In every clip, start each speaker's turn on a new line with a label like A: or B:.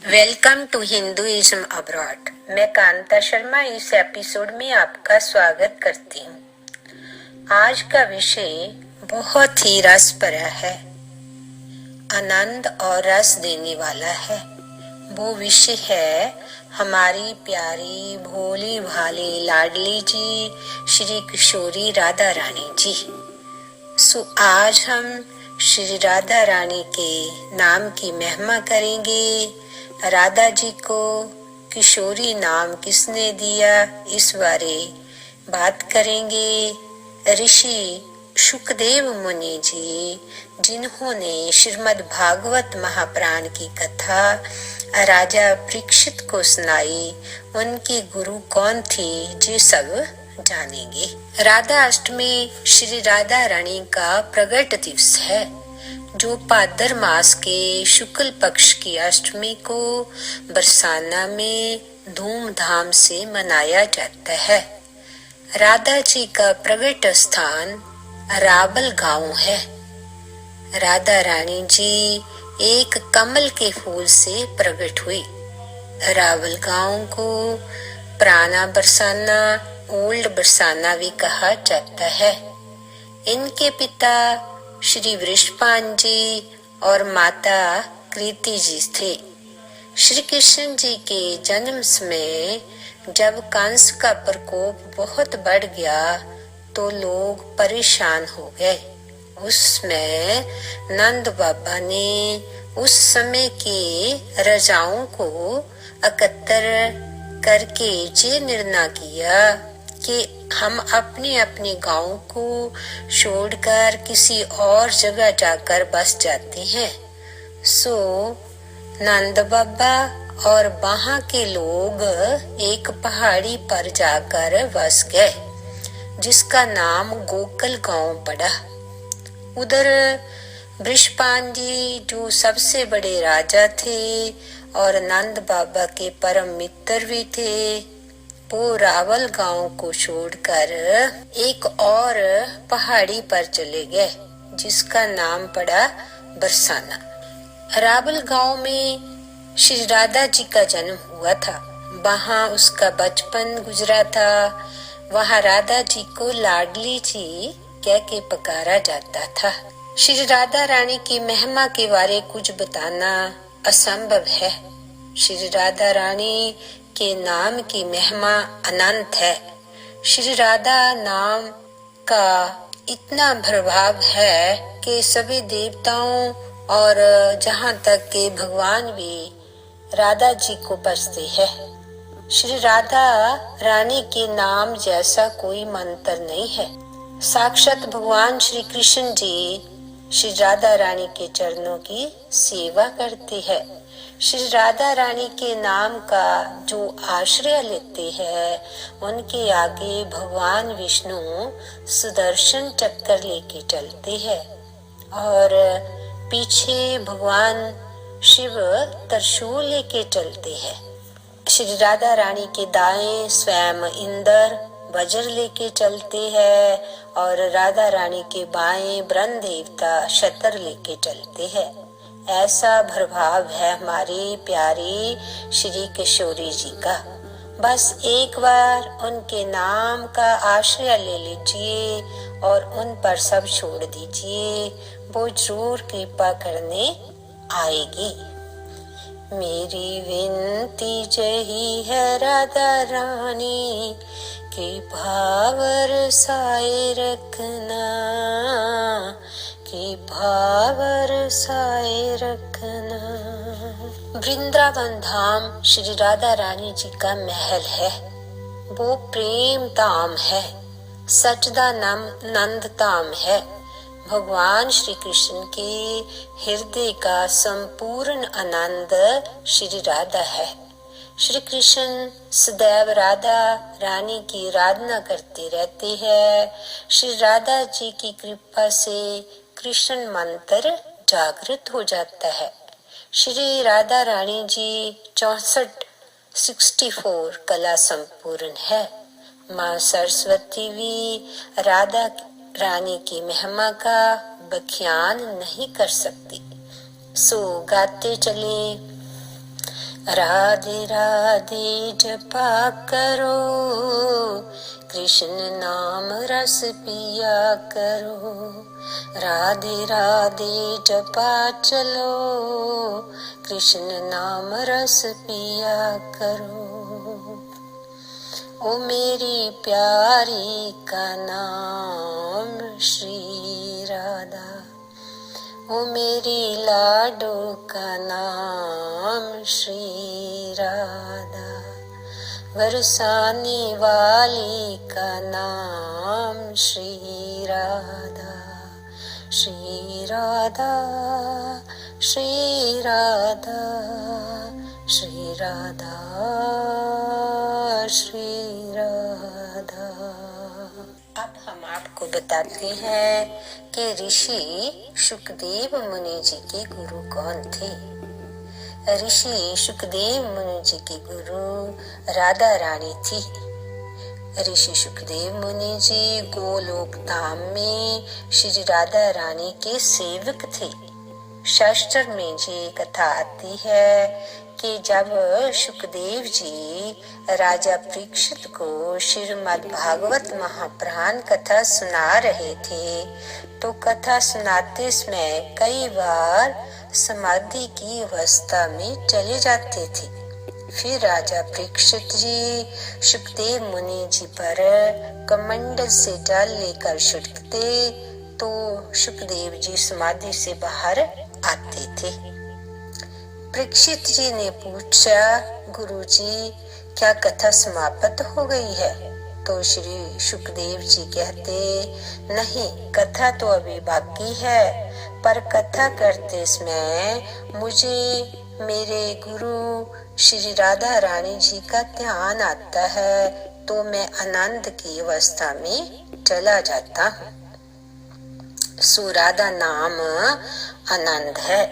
A: Welcome to Hinduism abroad. मैं कांता शर्मा इस episode में आपका स्वागत करती हूँ। आज का विषय बहुत ही रस भरा है, आनंद और रस देने वाला है। वो विषय है हमारी प्यारी भोली भाली लाडली जी श्री किशोरी राधा रानी जी। आज हम श्री राधा रानी के नाम की महिमा करेंगे। राधा जी को किशोरी नाम किसने दिया, इस बारे बात करेंगे। ऋषि शुकदेव मुनि जी, जिन्होंने श्रीमद् भागवत महापुराण की कथा राजा परीक्षित को सुनाई, उनकी गुरु कौन थी, ये सब जानेंगे। राधा अष्टमी श्री राधा रानी का प्रगट दिवस है, जो भाद्र मास के शुक्ल पक्ष की अष्टमी को बरसाना में धूमधाम से मनाया जाता है। राधा जी का प्रगट स्थान रावल गांव है। राधा रानी जी एक कमल के फूल से प्रकट हुई। रावल गांव को पुराना बरसाना, ओल्ड बरसाना भी कहा जाता है। इनके पिता श्री वृषभान जी और माता कृति जी थे। श्री कृष्ण जी के जन्म समय जब कंस का प्रकोप बहुत बढ़ गया तो लोग परेशान हो गए। उसमें नंद बाबा ने उस समय के राजाओं को एकत्र करके ये निर्णय किया कि हम अपने अपने गांव को छोड़कर किसी और जगह जाकर बस जाते हैं। सो नंद बाबा और वहां के लोग एक पहाड़ी पर जाकर बस गए, जिसका नाम गोकुल गांव पड़ा। उधर वृषभान जी, जो सबसे बड़े राजा थे और नंद बाबा के परम मित्र भी थे, वो रावल गांव को छोड़कर एक और पहाड़ी पर चले गए, जिसका नाम पड़ा बरसाना। रावल गांव में श्री राधा जी का जन्म हुआ था। वहां उसका बचपन गुजरा था। वहां राधा जी को लाडली जी कह के पुकारा जाता था। श्री राधा रानी की महिमा के बारे कुछ बताना असंभव है। श्री राधा रानी के नाम की महिमा अनंत है। श्री राधा नाम का इतना प्रभाव है कि सभी देवताओं और जहाँ तक के भगवान भी राधा जी को बसते हैं। श्री राधा रानी के नाम जैसा कोई मंत्र नहीं है। साक्षात भगवान श्री कृष्ण जी श्री राधा रानी के चरणों की सेवा करते हैं। श्री राधा रानी के नाम का जो आश्रय लेते हैं, उनके आगे भगवान विष्णु सुदर्शन चक्र लेके चलते हैं और पीछे भगवान शिव त्रिशूल लेके चलते हैं। श्री राधा रानी के दाएं स्वयं इंद्र वज्र लेके चलते हैं और राधा रानी के बाएं ब्रह्म देवता शतर लेके चलते हैं। ऐसा प्रभाव है हमारी प्यारी श्री किशोरी जी का। बस एक बार उनके नाम का आश्रय ले लीजिए और उन पर सब छोड़ दीजिए, वो जरूर कृपा करने आएगी। मेरी विनती जही है राधा रानी, कृपा बरसाए रखना, कृपा बरसाए रखना। वृंदावन धाम श्री राधा रानी जी का महल है। वो प्रेम धाम है, सचदा नंद धाम है। भगवान श्री कृष्ण के हृदय का संपूर्ण आनंद श्री राधा है। श्री कृष्ण सदैव राधा रानी की आराधना करते रहते हैं। श्री राधा जी की कृपा से कृष्ण मंत्र जागृत हो जाता है। श्री राधा रानी जी 64 कला संपूर्ण है। माँ सरस्वती भी राधा रानी की महिमा का बख्यान नहीं कर सकती। सो गाते चले, राधे राधे जपा करो, कृष्ण नाम रस पिया करो। राधे राधे जपा चलो, कृष्ण नाम रस पिया करो। ओ मेरी प्यारी का नाम श्री राधा, ओ मेरी लाडो का नाम श्री राधा। बरसाने वाली का नाम श्री राधा, श्री राधा, श्री राधा, श्री राधा, श्री राधा। अब हम आपको बताते हैं कि ऋषि शुकदेव मुनि जी के गुरु कौन थे। ऋषि शुकदेव मुनि जी की गुरु राधा रानी थी। ऋषि शुकदेव मुनि जी गोलोक धाम में श्री राधा रानी के सेवक थे। शास्त्र में जी कथा आती है कि जब शुकदेव जी राजा परीक्षित को श्रीमद् भागवत महापुराण कथा सुना रहे थे तो कथा सुनाते समय कई बार समाधि की अवस्था में चले जाते थे। फिर राजा परीक्षित जी शुकदेव मुनि जी पर कमंडल से जल लेकर छिड़कते तो शुकदेव जी समाधि से बाहर आते थे। परीक्षित जी ने पूछा, गुरुजी क्या कथा समाप्त हो गई है? तो श्री शुकदेव जी कहते, नहीं, कथा तो अभी बाकी है, पर कथा करते समय मुझे मेरे गुरु श्री राधा रानी जी का ध्यान आता है तो मैं आनंद की अवस्था में चला जाता हूँ। सो राधा नाम आनंद है।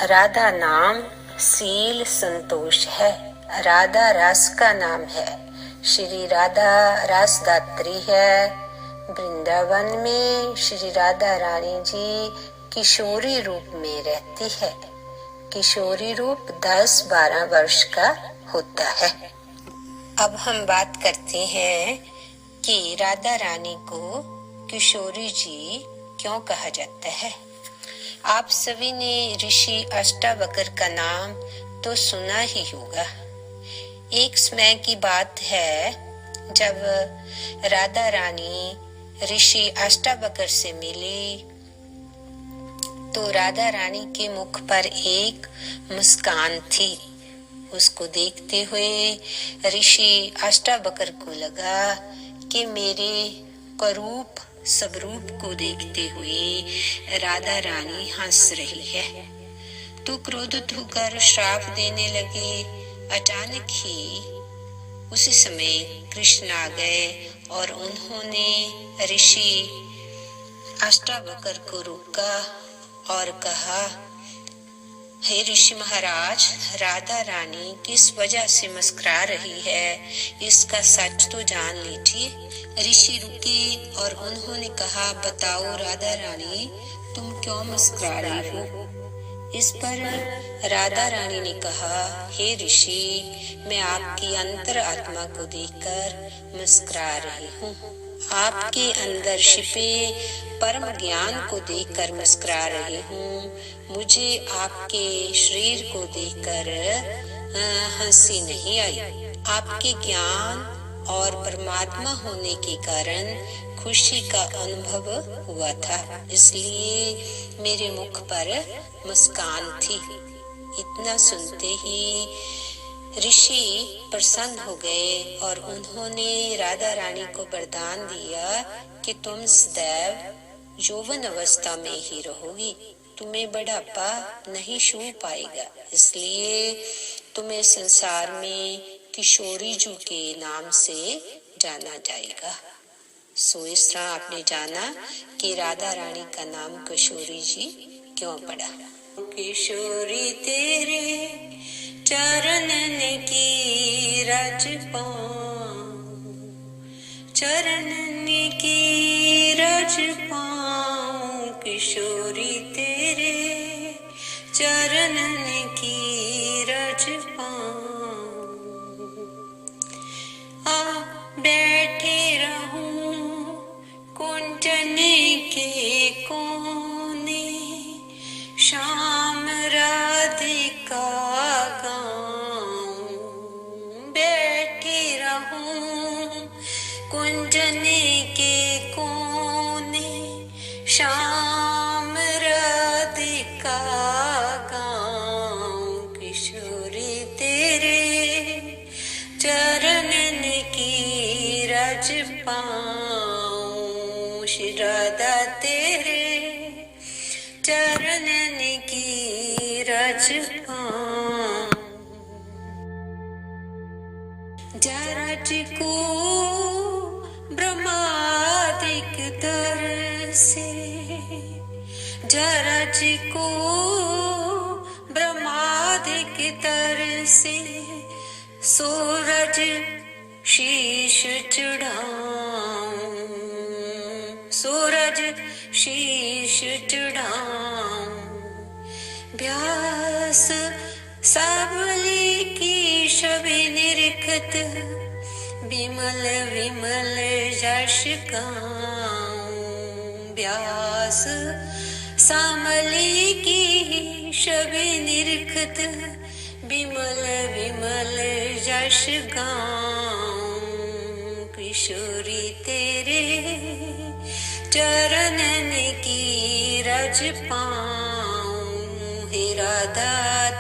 A: राधा नाम सील संतोष है। राधा रस का नाम है। श्री राधा रसदात्री है। वृंदावन में श्री राधा रानी जी किशोरी रूप में रहती है। किशोरी रूप 10-12 वर्ष का होता है। अब हम बात करते हैं कि राधा रानी को किशोरी जी क्यों कहा जाता है। आप सभी ने ऋषि अष्टावक्र का नाम तो सुना ही होगा। एक समय की बात है जब राधा रानी ऋषि अष्टावक्र से मिली तो राधा रानी के मुख पर एक मुस्कान थी। उसको देखते हुए ऋषि अष्टावक्र को लगा कि मेरे करूप स्वरूप को देखते हुए राधा रानी हंस रही है, तो क्रोधित होकर श्राप देने लगे। अचानक ही उसी समय कृष्ण आ गए और उन्होंने ऋषि अष्टावक्र को रोका और कहा, हे ऋषि महाराज, राधा रानी किस वजह से मुस्कुरा रही है, इसका सच तो जान लीजिए। ऋषि रुके और उन्होंने कहा, बताओ राधा रानी, तुम क्यों मुस्कुरा रही हो? इस पर राधा रानी ने कहा, हे ऋषि, मैं आपकी अंतर आत्मा को देखकर मुस्कुरा रही हूँ। आपके अंदर छिपे परम ज्ञान को देखकर मुस्कुरा रही हूँ। मुझे आपके शरीर को देखकर हंसी नहीं आई। आपके ज्ञान और परमात्मा होने के कारण खुशी का अनुभव हुआ था, इसलिए मेरे मुख पर मुस्कान थी। इतना सुनते ही ऋषि प्रसन्न हो गए और उन्होंने राधा रानी को वरदान दिया कि तुम सदैव यौवन अवस्था में ही रहोगी, तुम्हें बुढ़ापा नहीं छू पाएगा, इसलिए तुम्हें संसार में किशोरी जी के नाम से जाना जाएगा। सो इस तरह आपने जाना कि राधा रानी का नाम किशोरी जी क्यों पड़ा। किशोरी तेरे चरणन की रज पाऊं, चरणन की रज पाऊं, किशोरी तेरे चरणन की रज रज पाऊं। आ बैठे रहूं कुंजन के कोने, शाम राधिका गाऊं। बैठे रहूं कुंजन के कोने, शाम राधिका गाऊं। किशोरी तेरे चरणन की रज पाऊं। श्री राधा तेरे चरणन की रज पाऊं। जरज को ब्रह्मादिक तरसे, जरज को ब्रह्मादिक तरसे, सूरज शीश चढ़ाऊं। सूरज शीश चढ़ाऊं। व्यास सावली की छवि निरखत, विमल विमल यश गाऊं। व्यास सामली की छवि निरखत, विमल विमल यश गाऊं। किशोरी तेरे चरणन की रज पाऊं। हे राधा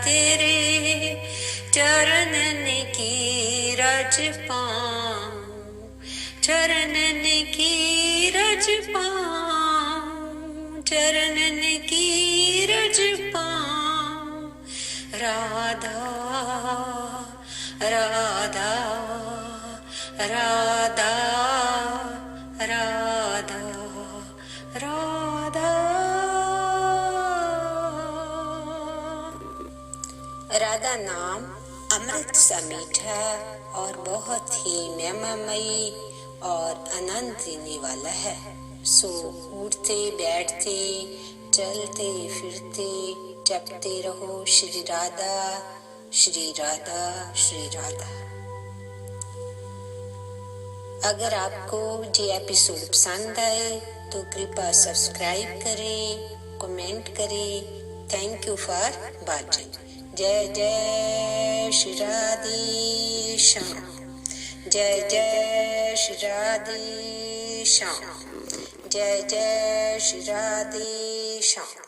A: तेरे चरणन की रज पाऊं। चरणन की रज पाऊं। चरणन की रज पाऊं। राधा राधा राधा राधा राधा। राधा नाम अमृत सा मीठा और बहुत ही महिमामयी और आनंद देने वाला है। सो उठते बैठते चलते फिरते जपते रहो श्री राधा श्री राधा श्री राधा। अगर आपको ये एपिसोड पसंद आए तो कृपया सब्सक्राइब करें, कमेंट करें। Thank you for watching. जय जय श्री राधे श्याम। जय जय श्री राधे श्याम। जय जय श्री राधे श्याम।